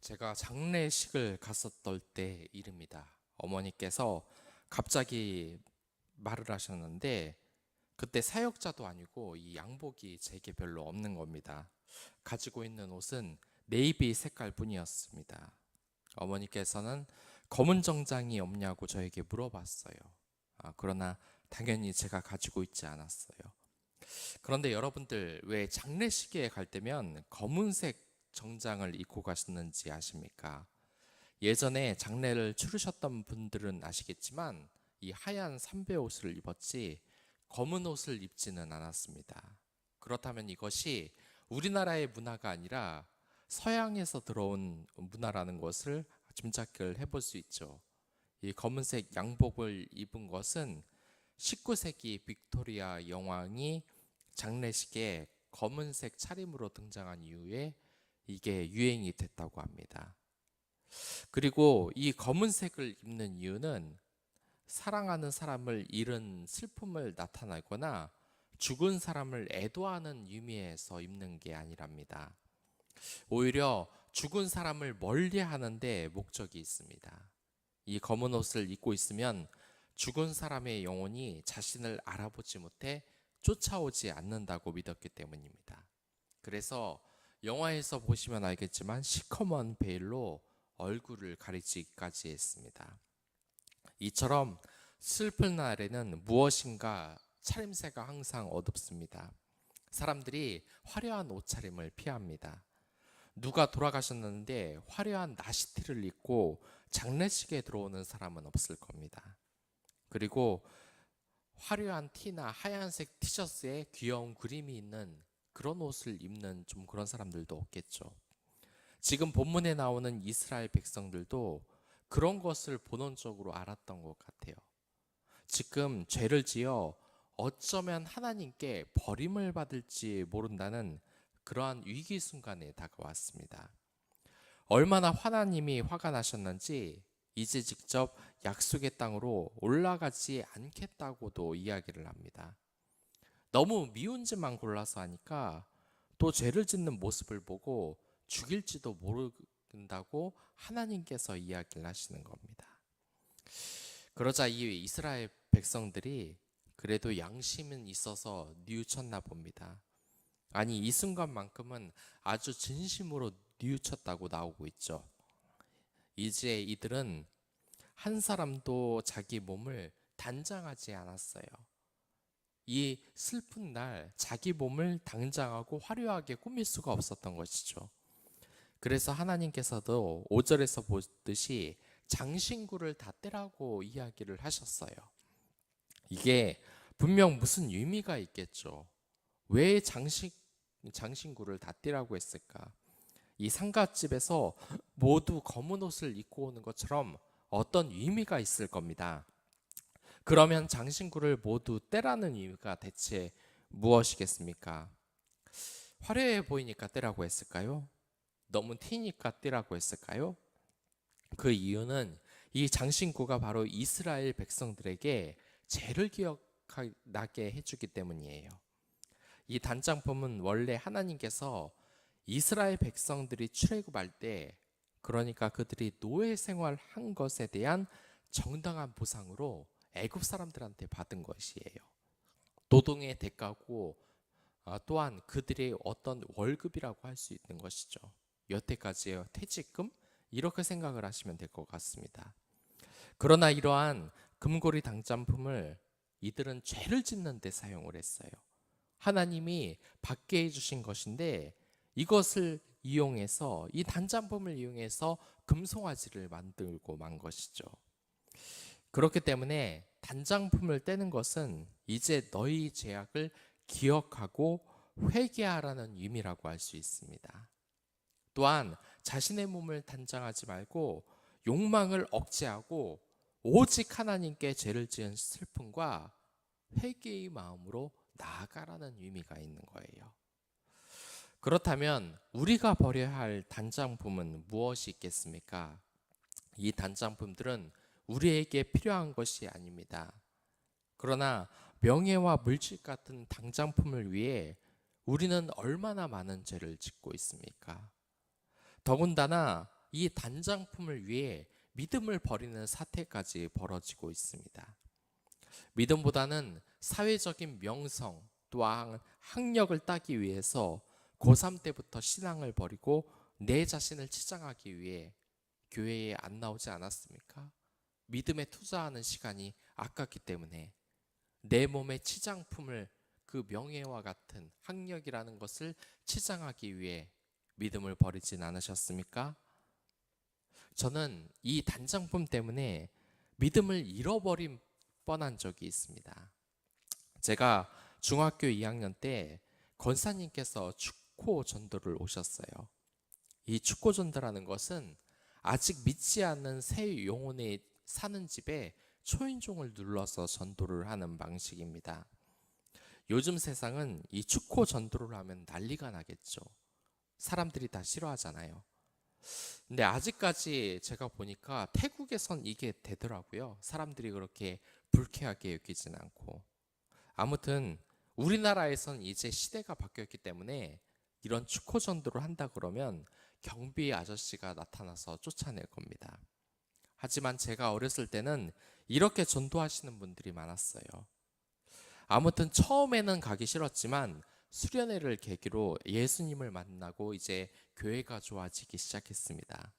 제가 장례식을 갔었던 때 일입니다. 어머니께서 갑자기 말을 하셨는데 그때 사역자도 아니고 이 양복이 제게 별로 없는 겁니다. 가지고 있는 옷은 네이비 색깔 뿐이었습니다. 어머니께서는 검은 정장이 없냐고 저에게 물어봤어요. 그러나 당연히 제가 가지고 있지 않았어요. 그런데 여러분들 왜 장례식에 갈 때면 검은색 정장을 입고 가셨는지 아십니까? 예전에 장례를 치르셨던 분들은 아시겠지만 이 하얀 삼배 옷을 입었지 검은 옷을 입지는 않았습니다. 그렇다면 이것이 우리나라의 문화가 아니라 서양에서 들어온 문화라는 것을 짐작을 해볼 수 있죠. 이 검은색 양복을 입은 것은 19세기 빅토리아 여왕이 장례식에 검은색 차림으로 등장한 이후에 이게 유행이 됐다고 합니다. 그리고 이 검은색을 입는 이유는 사랑하는 사람을 잃은 슬픔을 나타내거나 죽은 사람을 애도하는 의미에서 입는 게 아니랍니다. 오히려 죽은 사람을 멀리 하는데 목적이 있습니다. 이 검은 옷을 입고 있으면 죽은 사람의 영혼이 자신을 알아보지 못해 쫓아오지 않는다고 믿었기 때문입니다. 그래서 영화에서 보시면 알겠지만 시커먼 베일로 얼굴을 가리지까지 했습니다. 이처럼 슬픈 날에는 무엇인가 차림새가 항상 어둡습니다. 사람들이 화려한 옷차림을 피합니다. 누가 돌아가셨는데 화려한 나시티를 입고 장례식에 들어오는 사람은 없을 겁니다. 그리고 화려한 티나 하얀색 티셔츠에 귀여운 그림이 있는 그런 옷을 입는 좀 그런 사람들도 없겠죠. 지금 본문에 나오는 이스라엘 백성들도 그런 것을 본원적으로 알았던 것 같아요. 지금 죄를 지어 어쩌면 하나님께 버림을 받을지 모른다는 그러한 위기 순간에 다가왔습니다. 얼마나 하나님이 화가 나셨는지 이제 직접 약속의 땅으로 올라가지 않겠다고도 이야기를 합니다. 너무 미운 짓만 골라서 하니까 또 죄를 짓는 모습을 보고 죽일지도 모른다고 하나님께서 이야기를 하시는 겁니다. 그러자 이 이스라엘 백성들이 그래도 양심은 있어서 뉘우쳤나 봅니다. 아니, 이 순간만큼은 아주 진심으로 뉘우쳤다고 나오고 있죠. 이제 이들은 한 사람도 자기 몸을 단장하지 않았어요. 이 슬픈 날 자기 몸을 당장하고 화려하게 꾸밀 수가 없었던 것이죠. 그래서 하나님께서도 5절에서 보듯이 장신구를 다 떼라고 이야기를 하셨어요. 이게 분명 무슨 의미가 있겠죠. 왜 장신구를 다 떼라고 했을까? 이 상갓집에서 모두 검은 옷을 입고 오는 것처럼 어떤 의미가 있을 겁니다. 그러면 장신구를 모두 떼라는 이유가 대체 무엇이겠습니까? 화려해 보이니까 떼라고 했을까요? 너무 튀니까 떼라고 했을까요? 그 이유는 이 장신구가 바로 이스라엘 백성들에게 죄를 기억나게 해주기 때문이에요. 이 단장품은 원래 하나님께서 이스라엘 백성들이 출애굽할 때, 그러니까 그들이 노예 생활한 것에 대한 정당한 보상으로 애굽 사람들한테 받은 것이에요. 노동의 대가고 또한 그들의 어떤 월급이라고 할 수 있는 것이죠. 여태까지의 퇴직금? 이렇게 생각을 하시면 될 것 같습니다. 그러나 이러한 금고리 당장품을 이들은 죄를 짓는 데 사용을 했어요. 하나님이 받게 해주신 것인데 이것을 이용해서, 이 단장품을 이용해서 금송아지를 만들고 만 것이죠. 그렇기 때문에 단장품을 떼는 것은 이제 너희 죄악을 기억하고 회개하라는 의미라고 할 수 있습니다. 또한 자신의 몸을 단장하지 말고 욕망을 억제하고 오직 하나님께 죄를 지은 슬픔과 회개의 마음으로 나아가라는 의미가 있는 거예요. 그렇다면 우리가 버려야 할 단장품은 무엇이 있겠습니까? 이 단장품들은 우리에게 필요한 것이 아닙니다. 그러나 명예와 물질 같은 단장품을 위해 우리는 얼마나 많은 죄를 짓고 있습니까? 더군다나 이 단장품을 위해 믿음을 버리는 사태까지 벌어지고 있습니다. 믿음보다는 사회적인 명성 또한 학력을 따기 위해서 고3 때부터 신앙을 버리고 내 자신을 치장하기 위해 교회에 안 나오지 않았습니까? 믿음에 투자하는 시간이 아깝기 때문에 내 몸의 치장품을 그 명예와 같은 학력이라는 것을 치장하기 위해 믿음을 버리진 않으셨습니까? 저는 이 단장품 때문에 믿음을 잃어버린 뻔한 적이 있습니다. 제가 중학교 2학년 때 권사님께서 축호 전도를 오셨어요. 이 축호 전도라는 것은 아직 믿지 않는 새 영혼이 사는 집에 초인종을 눌러서 전도를 하는 방식입니다. 요즘 세상은 이 축호 전도를 하면 난리가 나겠죠. 사람들이 다 싫어하잖아요. 근데 아직까지 제가 보니까 태국에선 이게 되더라고요. 사람들이 그렇게 불쾌하게 여기진 않고. 아무튼 우리나라에선 이제 시대가 바뀌었기 때문에 이런 축호 전도를 한다 그러면 경비 아저씨가 나타나서 쫓아낼 겁니다. 하지만 제가 어렸을 때는 이렇게 전도하시는 분들이 많았어요. 아무튼 처음에는 가기 싫었지만 수련회를 계기로 예수님을 만나고 이제 교회가 좋아지기 시작했습니다.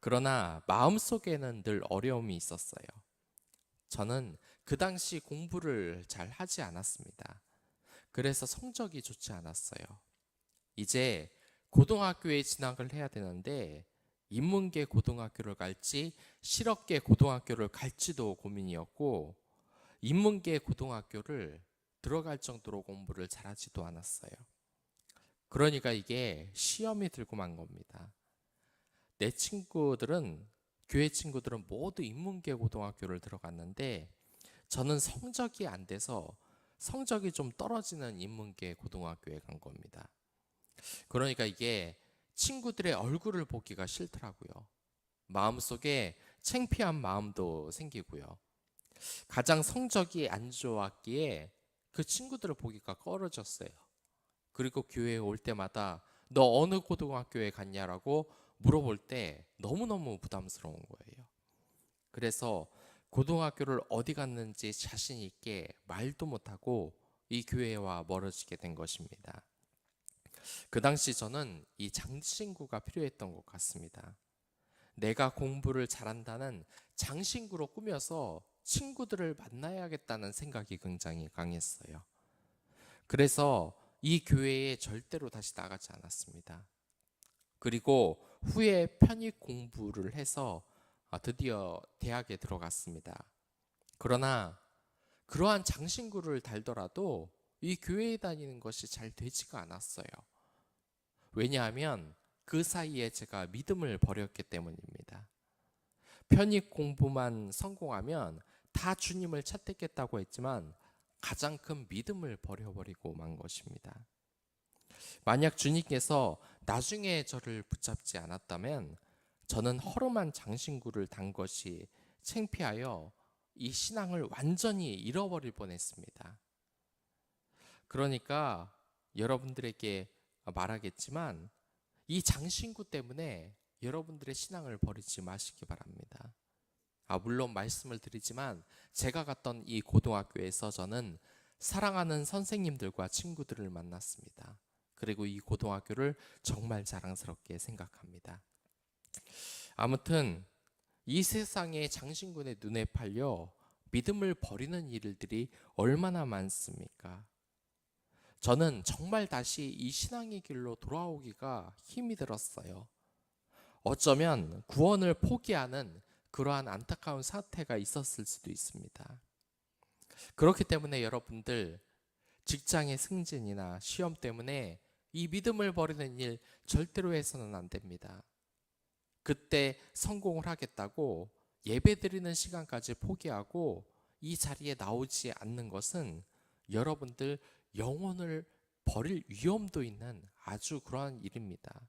그러나 마음속에는 늘 어려움이 있었어요. 저는 그 당시 공부를 잘 하지 않았습니다. 그래서 성적이 좋지 않았어요. 이제 고등학교에 진학을 해야 되는데 인문계 고등학교를 갈지 실업계 고등학교를 갈지도 고민이었고 인문계 고등학교를 들어갈 정도로 공부를 잘하지도 않았어요. 그러니까 이게 시험이 들고 만 겁니다. 내 친구들은 교회 친구들은 모두 인문계 고등학교를 들어갔는데 저는 성적이 안 돼서 성적이 좀 떨어지는 인문계 고등학교에 간 겁니다. 그러니까 이게 친구들의 얼굴을 보기가 싫더라고요. 마음속에 창피한 마음도 생기고요. 가장 성적이 안 좋았기에 그 친구들을 보기가 꺼려졌어요. 그리고 교회에 올 때마다 너 어느 고등학교에 갔냐라고 물어볼 때 너무너무 부담스러운 거예요. 그래서 고등학교를 어디 갔는지 자신 있게 말도 못하고 이 교회와 멀어지게 된 것입니다. 그 당시 저는 이 장신구가 필요했던 것 같습니다. 내가 공부를 잘한다는 장신구로 꾸며서 친구들을 만나야겠다는 생각이 굉장히 강했어요. 그래서 이 교회에 절대로 다시 나가지 않았습니다. 그리고 후에 편입 공부를 해서 드디어 대학에 들어갔습니다. 그러나 그러한 장신구를 달더라도 이 교회에 다니는 것이 잘 되지가 않았어요. 왜냐하면 그 사이에 제가 믿음을 버렸기 때문입니다. 편입 공부만 성공하면 다 주님을 찾겠다고 했지만 가장 큰 믿음을 버려버리고 만 것입니다. 만약 주님께서 나중에 저를 붙잡지 않았다면 저는 허름한 장신구를 단 것이 창피하여 이 신앙을 완전히 잃어버릴 뻔했습니다. 그러니까 여러분들에게 말하겠지만 이 장신구 때문에 여러분들의 신앙을 버리지 마시기 바랍니다. 물론 말씀을 드리지만 제가 갔던 이 고등학교에서 저는 사랑하는 선생님들과 친구들을 만났습니다. 그리고 이 고등학교를 정말 자랑스럽게 생각합니다. 아무튼 이 세상의 장신군의 눈에 팔려 믿음을 버리는 일들이 얼마나 많습니까? 저는 정말 다시 이 신앙의 길로 돌아오기가 힘이 들었어요. 어쩌면 구원을 포기하는 그러한 안타까운 사태가 있었을 수도 있습니다. 그렇기 때문에 여러분들 직장의 승진이나 시험 때문에 이 믿음을 버리는 일 절대로 해서는 안 됩니다. 그때 성공을 하겠다고 예배 드리는 시간까지 포기하고 이 자리에 나오지 않는 것은 여러분들 영혼을 버릴 위험도 있는 아주 그러한 일입니다.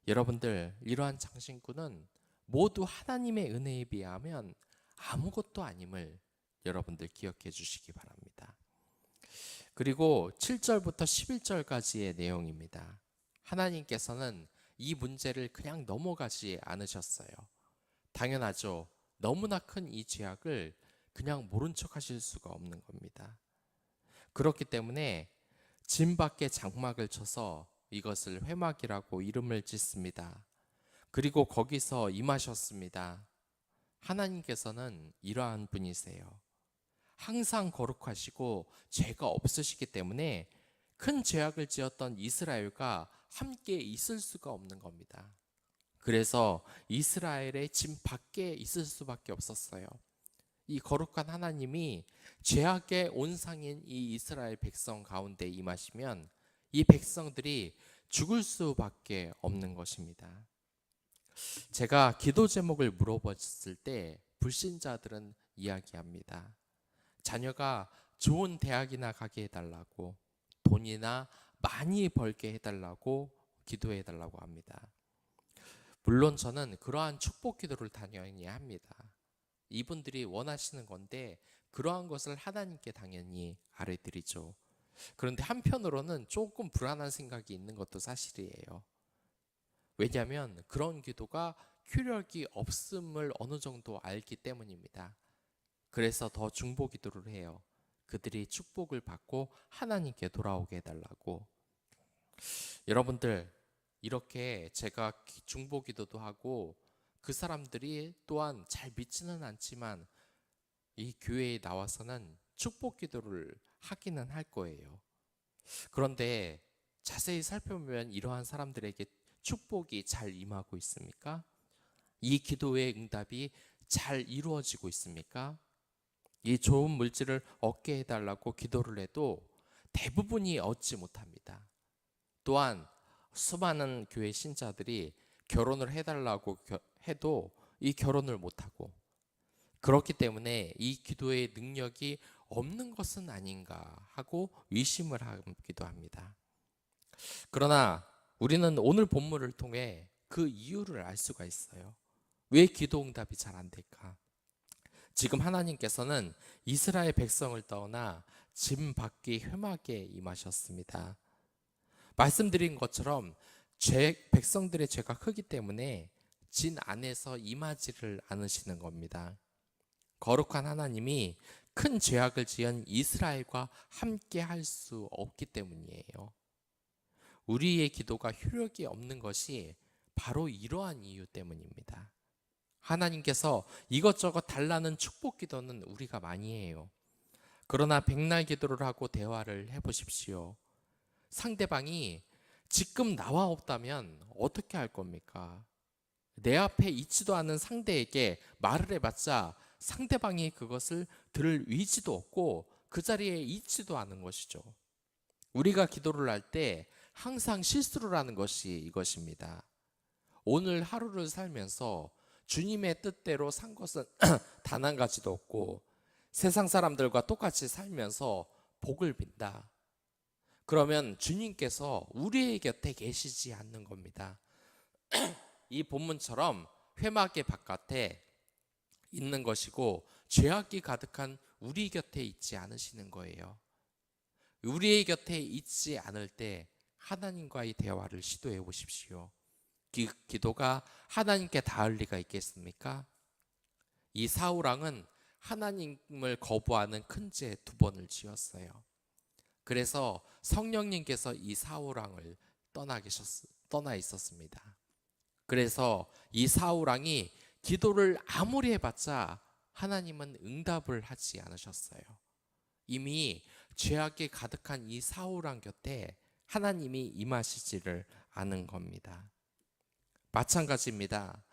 여러분들 이러한 장신구는 모두 하나님의 은혜에 비하면 아무것도 아님을 여러분들 기억해 주시기 바랍니다. 그리고 7절부터 11절까지의 내용입니다. 하나님께서는 이 문제를 그냥 넘어가지 않으셨어요. 당연하죠. 너무나 큰 이 죄악을 그냥 모른 척 하실 수가 없는 겁니다. 그렇기 때문에 진 밖에 장막을 쳐서 이것을 회막이라고 이름을 짓습니다. 그리고 거기서 임하셨습니다. 하나님께서는 이러한 분이세요. 항상 거룩하시고 죄가 없으시기 때문에 큰 죄악을 지었던 이스라엘과 함께 있을 수가 없는 겁니다. 그래서 이스라엘의 진 밖에 있을 수밖에 없었어요. 이 거룩한 하나님이 죄악의 온상인 이 이스라엘 백성 가운데 임하시면 이 백성들이 죽을 수밖에 없는 것입니다. 제가 기도 제목을 물어봤을 때 불신자들은 이야기합니다. 자녀가 좋은 대학이나 가게 해달라고, 돈이나 많이 벌게 해달라고 기도해달라고 합니다. 물론 저는 그러한 축복 기도를 당연히 합니다. 이분들이 원하시는 건데 그러한 것을 하나님께 당연히 아뢰드리죠. 그런데 한편으로는 조금 불안한 생각이 있는 것도 사실이에요. 왜냐하면 그런 기도가 효력이 없음을 어느 정도 알기 때문입니다. 그래서 더 중보 기도를 해요. 그들이 축복을 받고 하나님께 돌아오게 해달라고. 여러분들, 이렇게 제가 중보 기도도 하고 그 사람들이 또한 잘 믿지는 않지만 이 교회에 나와서는 축복 기도를 하기는 할 거예요. 그런데 자세히 살펴보면 이러한 사람들에게 축복이 잘 임하고 있습니까? 이 기도의 응답이 잘 이루어지고 있습니까? 이 좋은 물질을 얻게 해달라고 기도를 해도 대부분이 얻지 못합니다. 또한 수많은 교회 신자들이 결혼을 해달라고 해도 이 결혼을 못하고, 그렇기 때문에 이 기도의 능력이 없는 것은 아닌가 하고 의심을 하기도 합니다. 그러나 우리는 오늘 본문을 통해 그 이유를 알 수가 있어요. 왜 기도 응답이 잘 안 될까? 지금 하나님께서는 이스라엘 백성을 떠나 진 밖의 회막에 임하셨습니다. 말씀드린 것처럼 백성들의 죄가 크기 때문에 진 안에서 임하지를 않으시는 겁니다. 거룩한 하나님이 큰 죄악을 지은 이스라엘과 함께 할 수 없기 때문이에요. 우리의 기도가 효력이 없는 것이 바로 이러한 이유 때문입니다. 하나님께서 이것저것 달라는 축복 기도는 우리가 많이 해요. 그러나 백날 기도를 하고 대화를 해보십시오. 상대방이 지금 나와 없다면 어떻게 할 겁니까? 내 앞에 있지도 않은 상대에게 말을 해봤자 상대방이 그것을 들을 의지도 없고 그 자리에 있지도 않은 것이죠. 우리가 기도를 할 때 항상 실수를 하는 것이 이것입니다. 오늘 하루를 살면서 주님의 뜻대로 산 것은 단 한 가지도 없고 세상 사람들과 똑같이 살면서 복을 빈다. 그러면 주님께서 우리의 곁에 계시지 않는 겁니다. 이 본문처럼 회막의 바깥에 있는 것이고 죄악이 가득한 우리 곁에 있지 않으시는 거예요. 우리의 곁에 있지 않을 때 하나님과의 대화를 시도해 보십시오. 기도가 하나님께 닿을 리가 있겠습니까? 이 사울왕은 하나님을 거부하는 큰 죄 2번을 지었어요. 그래서 성령님께서 이 사울왕을 떠나 있었습니다. 그래서 이 사울왕이 기도를 아무리 해봤자 하나님은 응답을 하지 않으셨어요. 이미 죄악이 가득한 이 사울왕 곁에 하나님이 임하시지를 않은 겁니다. 마찬가지입니다.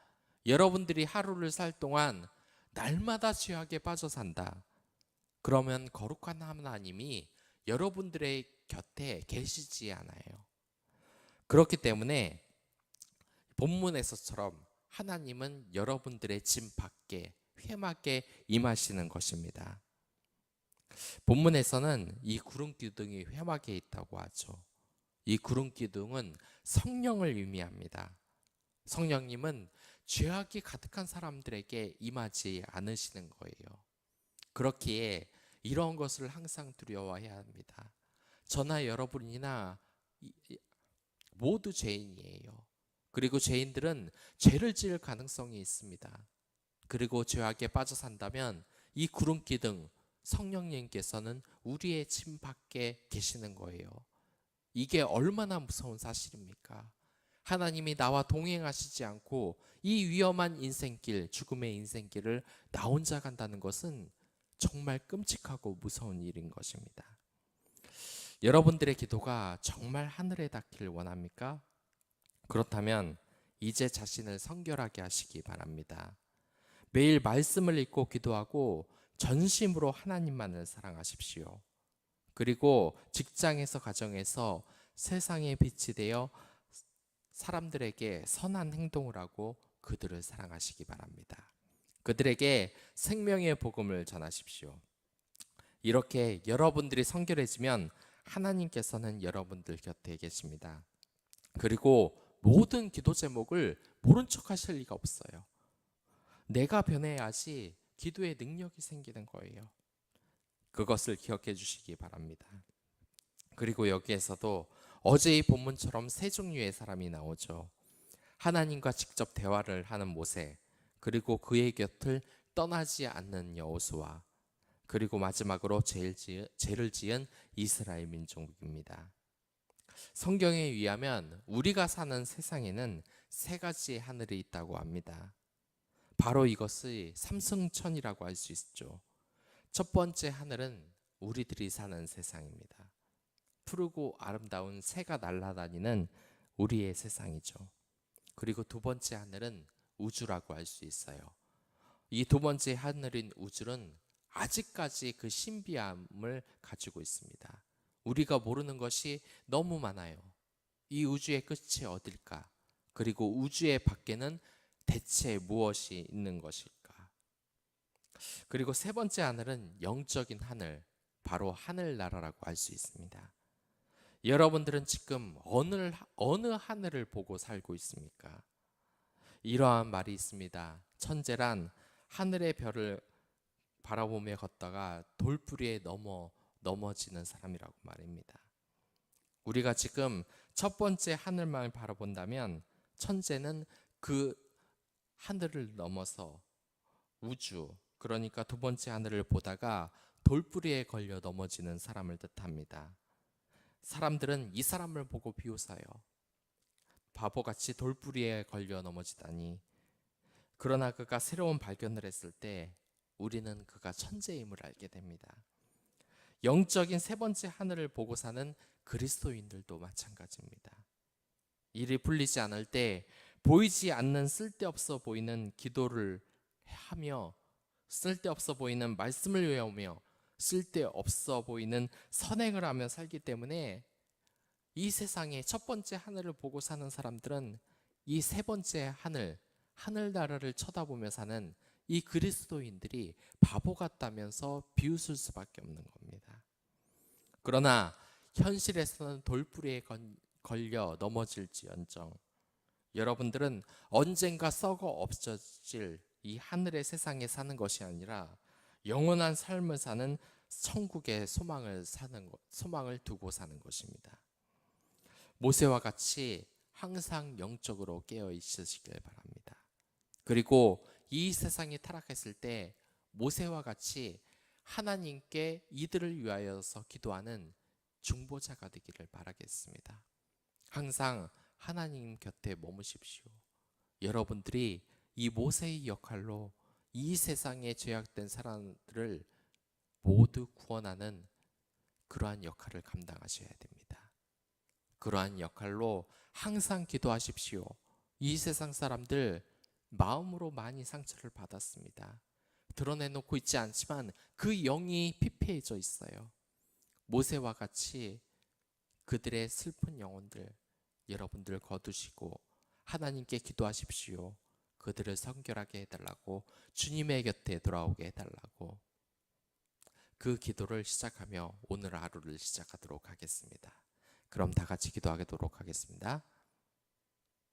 여러분들이 하루를 살 동안 날마다 죄악에 빠져 산다. 그러면 거룩한 하나님이 여러분들의 곁에 계시지 않아요. 그렇기 때문에 본문에서처럼 하나님은 여러분들의 진 밖에 회막에 임하시는 것입니다. 본문에서는 이 구름 기둥이 회막에 있다고 하죠. 이 구름 기둥은 성령을 의미합니다. 성령님은 죄악이 가득한 사람들에게 임하지 않으시는 거예요. 그렇기에 이런 것을 항상 두려워해야 합니다. 저나 여러분이나 모두 죄인이에요. 그리고 죄인들은 죄를 지을 가능성이 있습니다. 그리고 죄악에 빠져 산다면 이 구름 기둥 성령님께서는 우리의 집 밖에 계시는 거예요. 이게 얼마나 무서운 사실입니까? 하나님이 나와 동행하시지 않고 이 위험한 인생길, 죽음의 인생길을 나 혼자 간다는 것은 정말 끔찍하고 무서운 일인 것입니다. 여러분들의 기도가 정말 하늘에 닿기를 원합니까? 그렇다면 이제 자신을 성결하게 하시기 바랍니다. 매일 말씀을 읽고 기도하고 전심으로 하나님만을 사랑하십시오. 그리고 직장에서 가정에서 세상의 빛이 되어 사람들에게 선한 행동을 하고 그들을 사랑하시기 바랍니다. 그들에게 생명의 복음을 전하십시오. 이렇게 여러분들이 성결해지면 하나님께서는 여러분들 곁에 계십니다. 그리고 모든 기도 제목을 모른 척 하실 리가 없어요. 내가 변해야지 기도의 능력이 생기는 거예요. 그것을 기억해 주시기 바랍니다. 그리고 여기에서도 어제의 본문처럼 세 종류의 사람이 나오죠. 하나님과 직접 대화를 하는 모세, 그리고 그의 곁을 떠나지 않는 여호수아, 그리고 마지막으로 죄를 지은 이스라엘 민족입니다. 성경에 의하면 우리가 사는 세상에는 세 가지의 하늘이 있다고 합니다. 바로 이것을 삼승천이라고 할 수 있죠. 첫 번째 하늘은 우리들이 사는 세상입니다. 푸르고 아름다운 새가 날아다니는 우리의 세상이죠. 그리고 두 번째 하늘은 우주라고 할 수 있어요. 이 두 번째 하늘인 우주는 아직까지 그 신비함을 가지고 있습니다. 우리가 모르는 것이 너무 많아요. 이 우주의 끝이 어딜까? 그리고 우주의 밖에는 대체 무엇이 있는 것일까? 그리고 세 번째 하늘은 영적인 하늘, 바로 하늘나라라고 할 수 있습니다. 여러분들은 지금 어느 하늘을 보고 살고 있습니까? 이러한 말이 있습니다. 천재란 하늘의 별을 바라보며 걷다가 돌부리에 넘어지는 사람이라고 말입니다. 우리가 지금 첫 번째 하늘만 바라본다면 천재는 그 하늘을 넘어서 우주, 그러니까 두 번째 하늘을 보다가 돌부리에 걸려 넘어지는 사람을 뜻합니다. 사람들은 이 사람을 보고 비웃어요. 바보같이 돌부리에 걸려 넘어지다니. 그러나 그가 새로운 발견을 했을 때 우리는 그가 천재임을 알게 됩니다. 영적인 세 번째 하늘을 보고 사는 그리스도인들도 마찬가지입니다. 일이 풀리지 않을 때 보이지 않는 쓸데없어 보이는 기도를 하며 쓸데없어 보이는 말씀을 외우며 쓸데없어 보이는 선행을 하며 살기 때문에 이 세상의 첫 번째 하늘을 보고 사는 사람들은 이 세 번째 하늘나라를 쳐다보며 사는 이 그리스도인들이 바보 같다면서 비웃을 수밖에 없는 겁니다. 그러나 현실에서는 돌부리에 걸려 넘어질지언정 여러분들은 언젠가 썩어 없어질 이 하늘의 세상에 사는 것이 아니라 영원한 삶을 사는 천국의 소망을 두고 사는 것입니다. 모세와 같이 항상 영적으로 깨어 있으시길 바랍니다. 그리고 이 세상이 타락했을 때 모세와 같이 하나님께 이들을 위하여서 기도하는 중보자가 되기를 바라겠습니다. 항상 하나님 곁에 머무십시오. 여러분들이 이 모세의 역할로 이 세상에 죄악된 사람들을 모두 구원하는 그러한 역할을 감당하셔야 됩니다. 그러한 역할로 항상 기도하십시오. 이 세상 사람들 마음으로 많이 상처를 받았습니다. 드러내놓고 있지 않지만 그 영이 피폐해져 있어요. 모세와 같이 그들의 슬픈 영혼들 여러분들 거두시고 하나님께 기도하십시오. 그들을 성결하게 해달라고, 주님의 곁에 돌아오게 해달라고. 그 기도를 시작하며 오늘 하루를 시작하도록 하겠습니다. 그럼 다 같이 기도하도록 하겠습니다.